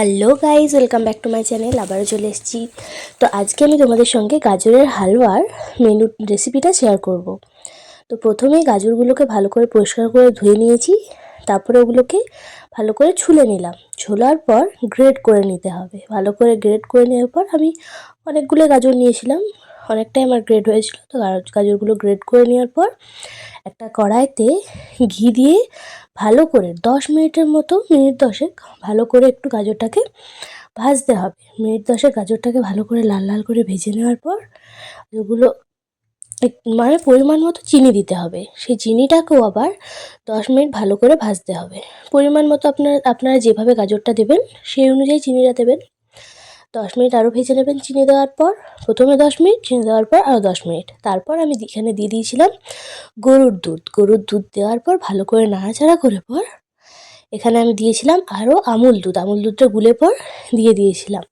Hello guys, welcome back to my channel. আবারও চলে এসেছি। তো আজকে আমি তোমাদের সঙ্গে গাজরের হালুয়ার মেনু রেসিপিটা শেয়ার করব। তো প্রথমেই গাজরগুলোকে ভালো করে পরিষ্কার করে ধুয়ে নিয়েছি। তারপরে ওগুলোকে ভালো করে ছুলে নিলাম। ছোলার পর গ্রেট করে নিতে হবে। ভালো করে গ্রেট করে নেওয়ার পর আমি অনেকগুলো গাজর নিয়েছিলাম, অনেকটাই আমার গ্রেট হয়েছিল। তো গাজরগুলো গ্রেট করে নেওয়ার পর একটা কড়াইতে ঘি দিয়ে ভালো করে 10 মিনিটের মতো, মিনিট 10 ভালো করে একটু গাজরটাকে ভাজতে হবে। মিনিট 10 গাজরটাকে ভালো করে লাল লাল করে ভেজে নেওয়ার পর এগুলো মানে পরিমাণ মতো চিনি দিতে হবে। সেই চিনিটাকেও আবার 10 মিনিট ভালো করে ভাজতে হবে। পরিমাণ মতো আপনারা যেভাবে গাজরটা দেবেন সেই অনুযায়ী চিনিটা দেবেন। 10 মিনিট আরও ভেজে নেবেন চিনি দেওয়ার পর। প্রথমে 10 মিনিট, চিনি দেওয়ার পর আরও 10 মিনিট। তারপর আমি এখানে দিয়ে দিয়েছিলাম গরুর দুধ দেওয়ার পর ভালো করে নাড়াচাড়া করে পর এখানে আমি দিয়েছিলাম আরও আমুল দুধটা গুলে পর দিয়ে দিয়েছিলাম।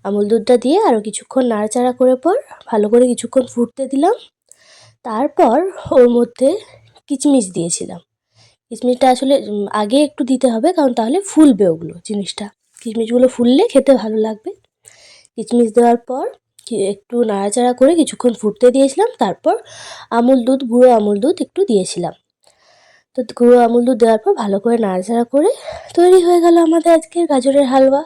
আমুল দুধটা দিয়ে আরও কিছুক্ষণ নাড়াচাড়া করে পর ভালো করে কিছুক্ষণ ফুটতে দিলাম। তারপর ওর মধ্যে কিশমিশ দিয়েছিলাম। কিশমিশটা আসলে আগে একটু দিতে হবে, কারণ তাহলে ফুলবে ওগুলো জিনিসটা। কিশমিশগুলো ফুললে খেতে ভালো লাগবে। কিশমিশ দেওয়ার পর একটু নাড়াচাড়া করে কিছুক্ষণ ফুটতে দিয়েছিলাম। তারপর গুঁড়ো আমুল দুধ একটু দিয়েছিলাম। তো গুঁড়ো আমুল দুধ দেওয়ার পর ভালো করে নাড়াচাড়া করে তৈরি হয়ে গেল আমাদের আজকের গাজরের হালুয়া।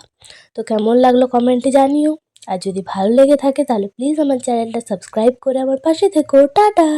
তো কেমন লাগলো কমেন্টে জানিও। আর যদি ভালো লেগে থাকে তাহলে প্লিজ আমার চ্যানেলটা সাবস্ক্রাইব করে আমার পাশে থেকো। টাটা।